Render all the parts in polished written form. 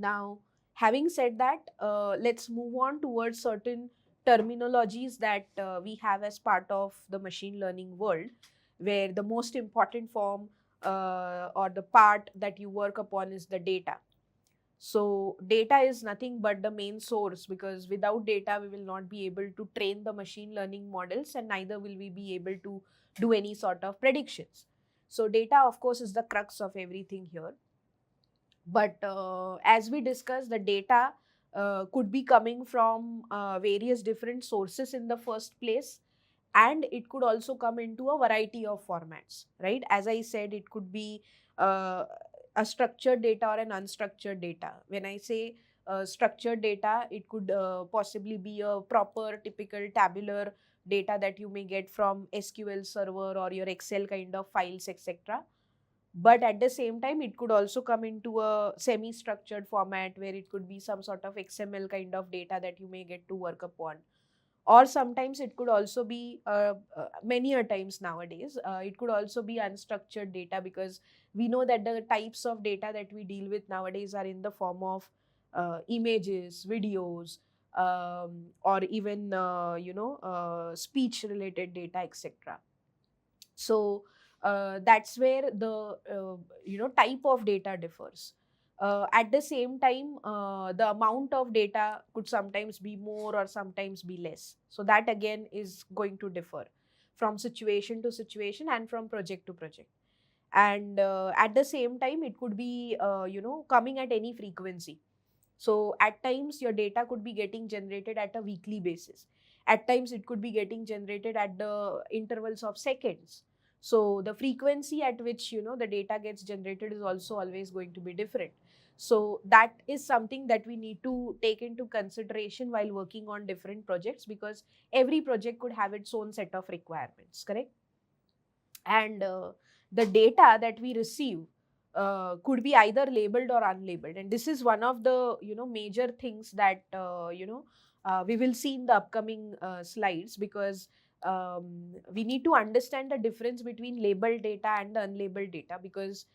Now, having said that, let's move on towards certain terminologies that we have as part of the machine learning world, where the most important form or the part that you work upon is the data. So data is nothing but the main source, because without data we will not be able to train the machine learning models, and neither will we be able to do any sort of predictions. So data, of course, is the crux of everything here. But as we discussed, the data could be coming from various different sources in the first place, and it could also come into a variety of formats, right? As I said, it could be uh, a structured data or an unstructured data. When I say structured data, it could possibly be a proper typical tabular data that you may get from SQL server or your Excel kind of files, etc. But at the same time, it could also come into a semi structured format, where it could be some sort of XML kind of data that you may get to work upon. Or sometimes it could also be many a times nowadays, it could also be unstructured data, because we know that the types of data that we deal with nowadays are in the form of images, videos, or even speech related data, etc. So that's where the type of data differs. At the same time, the amount of data could sometimes be more or sometimes be less, so that again is going to differ from situation to situation and from project to project. And at the same time, it could be coming at any frequency. So at times your data could be getting generated at a weekly basis. At times it could be getting generated at the intervals of seconds. So the frequency at which the data gets generated is also always going to be different. So that is something that we need to take into consideration while working on different projects, because every project could have its own set of requirements, correct? And the data that we receive could be either labeled or unlabeled, and this is one of the major things that we will see in the upcoming slides, because we need to understand the difference between labeled data and the unlabeled data. Because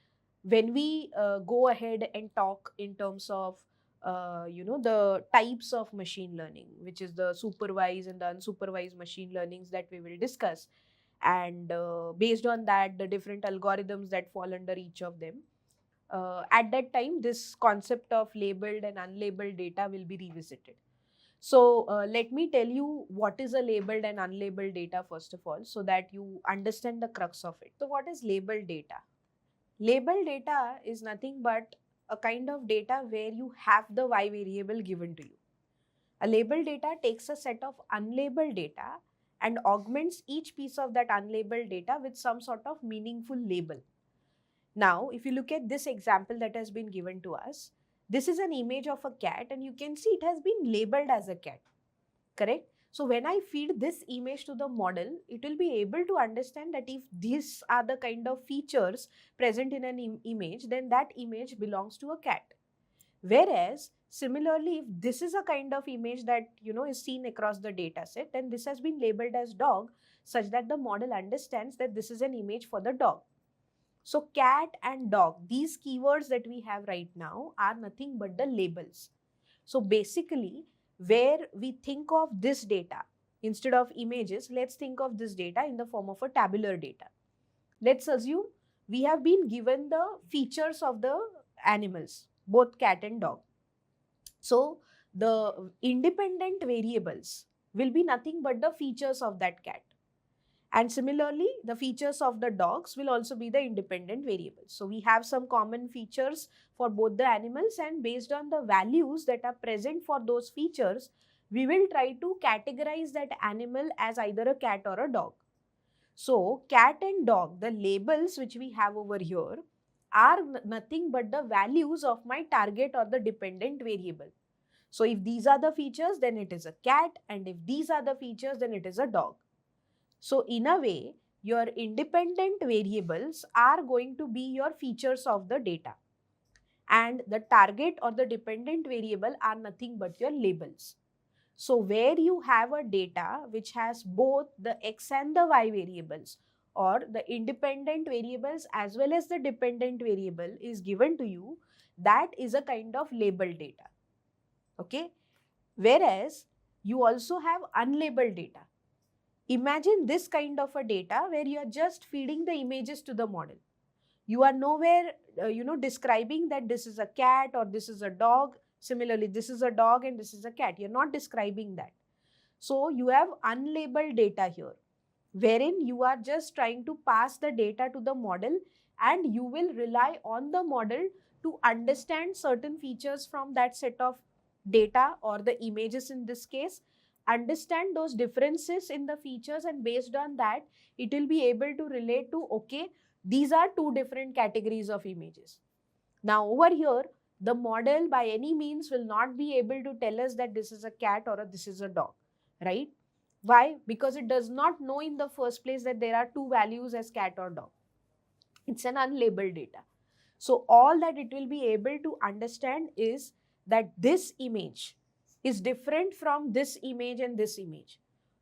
when we go ahead and talk in terms of the types of machine learning, which is the supervised and the unsupervised machine learnings that we will discuss, and based on that, the different algorithms that fall under each of them, at that time this concept of labeled and unlabeled data will be revisited. So let me tell you what is a labeled and unlabeled data first of all, so that you understand the crux of it. So what is labeled data? Labeled data is nothing but a kind of data where you have the y variable given to you. A labeled data takes a set of unlabeled data and augments each piece of that unlabeled data with some sort of meaningful label. Now, if you look at this example that has been given to us, this is an image of a cat, and you can see it has been labeled as a cat, correct? So when I feed this image to the model, it will be able to understand that if these are the kind of features present in an image, then that image belongs to a cat. Whereas similarly, if this is a kind of image that is seen across the data set, then this has been labeled as dog, such that the model understands that this is an image for the dog. So cat and dog, these keywords that we have right now are nothing but the labels. So basically, where we think of this data, instead of images, let's think of this data in the form of a tabular data. Let's assume we have been given the features of the animals, both cat and dog. So the independent variables will be nothing but the features of that cat. And similarly, the features of the dogs will also be the independent variables. So we have some common features for both the animals, and based on the values that are present for those features, we will try to categorize that animal as either a cat or a dog. So cat and dog, the labels which we have over here are nothing but the values of my target or the dependent variable. So if these are the features, then it is a cat, and if these are the features, then it is a dog. So in a way, your independent variables are going to be your features of the data, and the target or the dependent variable are nothing but your labels. So where you have a data which has both the x and the y variables, or the independent variables as well as the dependent variable is given to you, That is a kind of labeled data. Okay. Whereas you also have unlabeled data. Imagine this kind of a data where you are just feeding the images to the model. You are nowhere, describing that this is a cat or this is a dog. Similarly, this is a dog and this is a cat. You're not describing that. So you have unlabeled data here, wherein you are just trying to pass the data to the model, and you will rely on the model to understand certain features from that set of data or the images in this case, understand those differences in the features, and based on that it will be able to relate to, okay, these are two different categories of images. Now over here, the model by any means will not be able to tell us that this is a cat or this is a dog, right? Why? Because it does not know in the first place that there are two values as cat or dog. It's an unlabeled data. So all that it will be able to understand is that this image is different from this image and this image,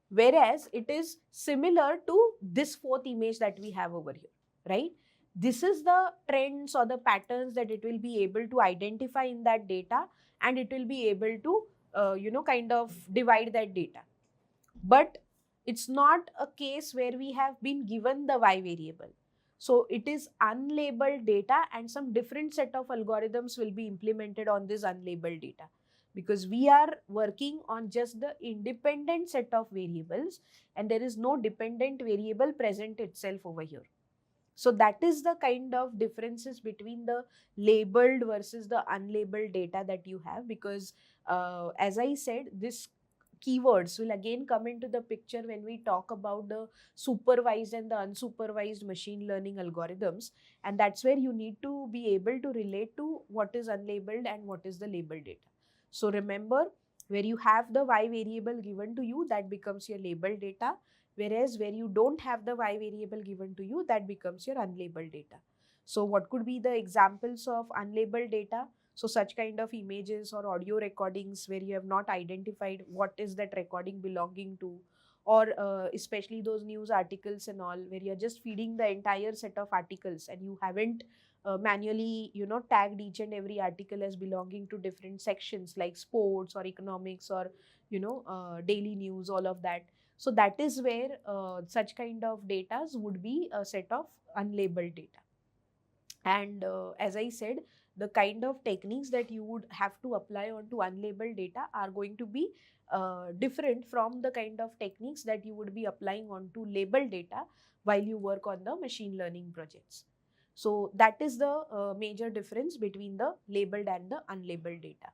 whereas it is similar to this fourth image that we have over here, right? This is the trends or the patterns that it will be able to identify in that data, and it will be able to kind of divide that data. But it's not a case where we have been given the y variable. So it is unlabeled data, and some different set of algorithms will be implemented on this unlabeled data, because we are working on just the independent set of variables, and there is no dependent variable present itself over here. So that is the kind of differences between the labeled versus the unlabeled data that you have, because as I said, this keywords will again come into the picture when we talk about the supervised and the unsupervised machine learning algorithms, and that's where you need to be able to relate to what is unlabeled and what is the labeled data. So remember, where you have the y variable given to you, that becomes your labeled data, whereas where you don't have the y variable given to you, that becomes your unlabeled data. So what could be the examples of unlabeled data? So such kind of images or audio recordings where you have not identified what is that recording belonging to, or especially those news articles and all, where you're just feeding the entire set of articles and you haven't manually tagged each and every article as belonging to different sections like sports or economics or daily news, all of that. So that is where such kind of data would be a set of unlabeled data. And as I said, the kind of techniques that you would have to apply onto unlabeled data are going to be different from the kind of techniques that you would be applying onto labeled data while you work on the machine learning projects. So that is the major difference between the labeled and the unlabeled data.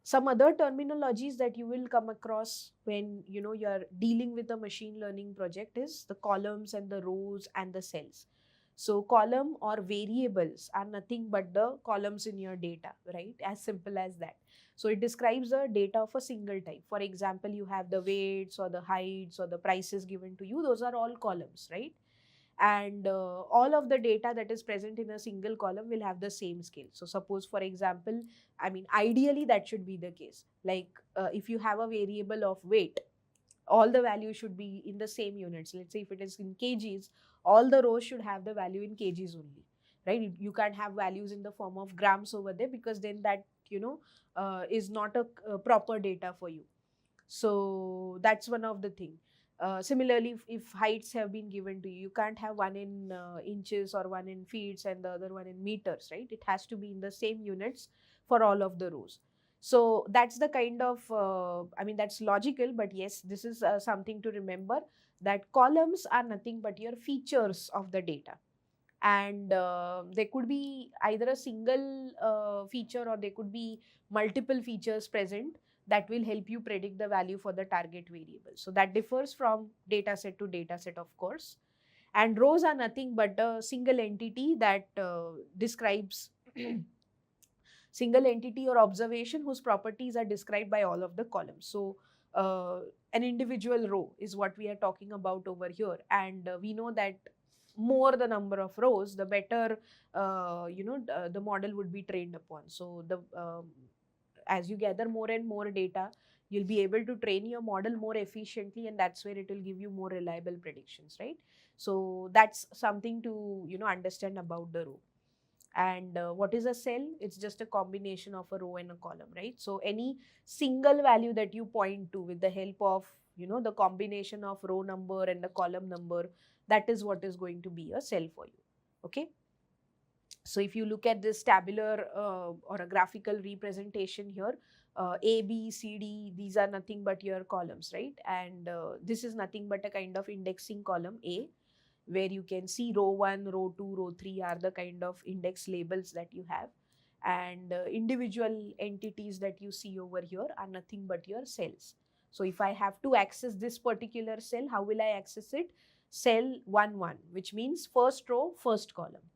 Some other terminologies that you will come across when you're dealing with a machine learning project is the columns and the rows and the cells. So column or variables are nothing but the columns in your data, right? As simple as that. So it describes the data of a single type. For example, you have the weights or the heights or the prices given to you. Those are all columns, right? And all of the data that is present in a single column will have the same scale. So suppose, for example, I mean, ideally that should be the case. Like if you have a variable of weight, all the values should be in the same units. Let's say if it is in kgs, all the rows should have the value in kgs only, right? You can't have values in the form of grams over there, because then that is not a proper data for you. So that's one of the thing. Similarly, if heights have been given to you, you can't have one in inches or one in feet and the other one in meters, right? It has to be in the same units for all of the rows. So that's the kind of, that's logical, but yes, this is something to remember, that columns are nothing but your features of the data. And there could be either a single feature, or there could be multiple features present that will help you predict the value for the target variable. So that differs from data set to data set, of course. And rows are nothing but a single entity that describes single entity or observation whose properties are described by all of the columns. So an individual row is what we are talking about over here. And we know that more the number of rows, the better the model would be trained upon. So the as you gather more and more data, you'll be able to train your model more efficiently, and that's where it will give you more reliable predictions, right? So that's something to understand about the row. And what is a cell? It's just a combination of a row and a column, right? So any single value that you point to with the help of, the combination of row number and the column number, that is what is going to be a cell for you. Okay. So if you look at this tabular or a graphical representation here, A, B, C, D, these are nothing but your columns, right? And this is nothing but a kind of indexing column A, where you can see row 1, row 2, row 3 are the kind of index labels that you have. And individual entities that you see over here are nothing but your cells. So if I have to access this particular cell, how will I access it? Cell 1, 1, which means first row, first column.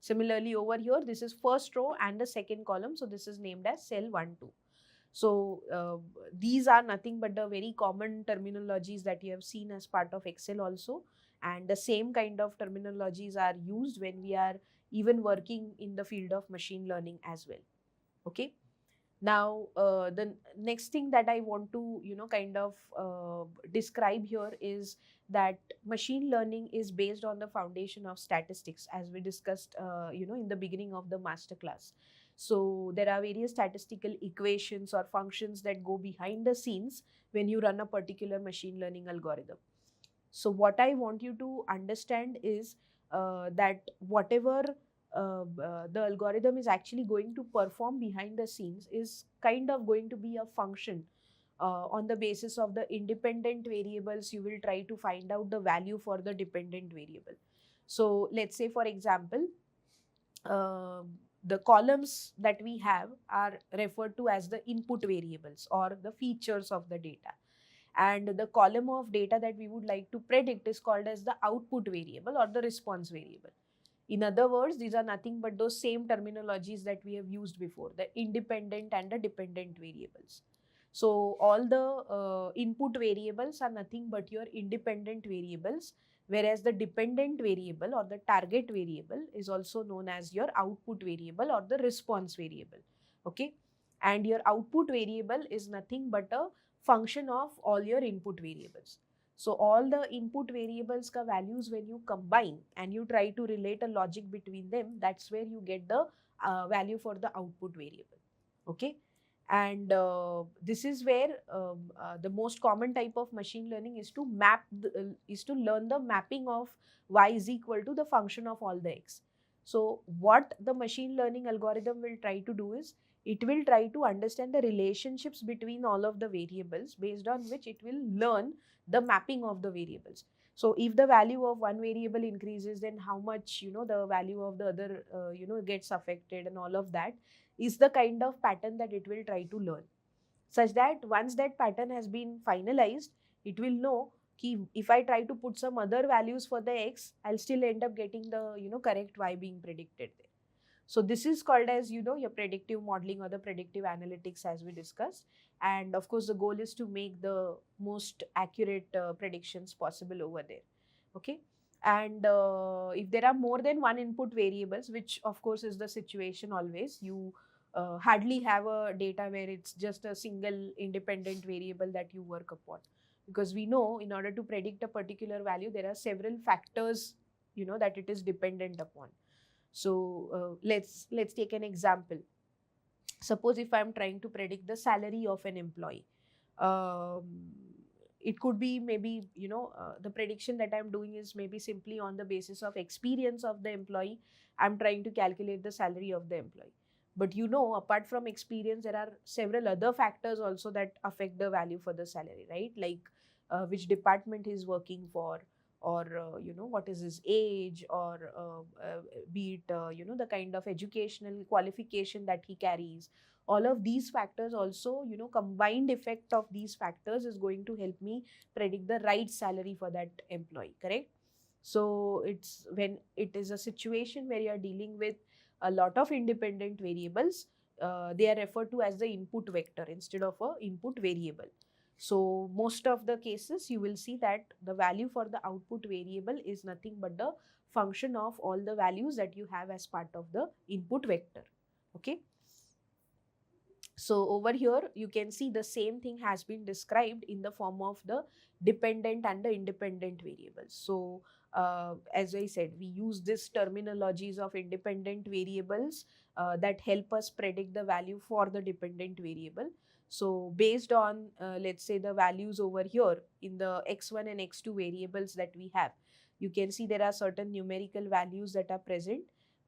Similarly, over here, this is first row and the second column. So this is named as cell 1, 2. So these are nothing but the very common terminologies that you have seen as part of Excel also. And the same kind of terminologies are used when we are even working in the field of machine learning as well. Okay. Now, the next thing that I want to, kind of describe here is that machine learning is based on the foundation of statistics, as we discussed, in the beginning of the masterclass. So there are various statistical equations or functions that go behind the scenes when you run a particular machine learning algorithm. So what I want you to understand is that whatever the algorithm is actually going to perform behind the scenes is kind of going to be a function on the basis of the independent variables. You will try to find out the value for the dependent variable. So let's say, for example, uh, the columns that we have are referred to as the input variables or the features of the data, and the column of data that we would like to predict is called as the output variable or the response variable. In other words, these are nothing but those same terminologies that we have used before, the independent and the dependent variables. So all the input variables are nothing but your independent variables, whereas the dependent variable or the target variable is also known as your output variable or the response variable. Okay. And your output variable is nothing but a function of all your input variables. So all the input variables ka values, when you combine and you try to relate a logic between them, that's where you get the value for the output variable. Okay. And this is where the most common type of machine learning is to is to learn the mapping of y is equal to the function of all the x. So what the machine learning algorithm will try to do is, it will try to understand the relationships between all of the variables, based on which it will learn the mapping of the variables. So if the value of one variable increases, then how much, the value of the other, gets affected, and all of that is the kind of pattern that it will try to learn, such that once that pattern has been finalized, it will know ki if I try to put some other values for the x, I'll still end up getting the, correct y being predicted there. So this is called as, your predictive modeling or the predictive analytics, as we discussed. And of course, the goal is to make the most accurate predictions possible over there. Okay. And if there are more than one input variables, which of course is the situation always, you hardly have a data where it's just a single independent variable that you work upon. Because we know, in order to predict a particular value, there are several factors, that it is dependent upon. So let's take an example. Suppose if I'm trying to predict the salary of an employee, um, it could be maybe, the prediction that I'm doing is maybe simply on the basis of experience of the employee. I'm trying to calculate the salary of the employee. But apart from experience, there are several other factors also that affect the value for the salary, right? Like which department he's working for, or what is his age, or be it the kind of educational qualification that he carries. All of these factors also, combined effect of these factors is going to help me predict the right salary for that employee, correct? So it's when it is a situation where you are dealing with a lot of independent variables, they are referred to as the input vector instead of a input variable. So most of the cases you will see that the value for the output variable is nothing but the function of all the values that you have as part of the input vector. Okay. So over here, you can see the same thing has been described in the form of the dependent and the independent variables. So as I said, we use this terminologies of independent variables that help us predict the value for the dependent variable. So based on, let's say, the values over here in the x1 and x2 variables that we have, you can see there are certain numerical values that are present.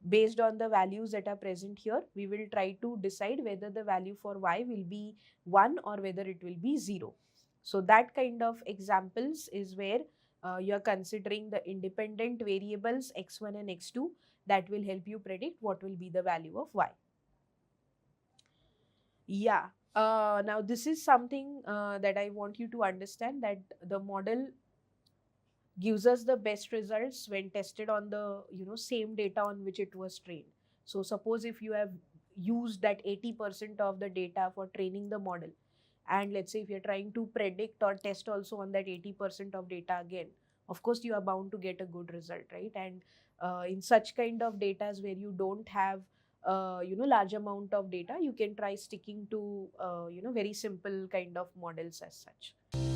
Based on the values that are present here, we will try to decide whether the value for y will be 1 or whether it will be 0. So that kind of examples is where you are considering the independent variables x1 and x2 that will help you predict what will be the value of y. Yeah. Now this is something that I want you to understand, that the model gives us the best results when tested on the same data on which it was trained. So suppose if you have used that 80% of the data for training the model, and let's say if you're trying to predict or test also on that 80% of data again, of course you are bound to get a good result, right? And in such kind of data where you don't have large amount of data, you can try sticking to very simple kind of models as such.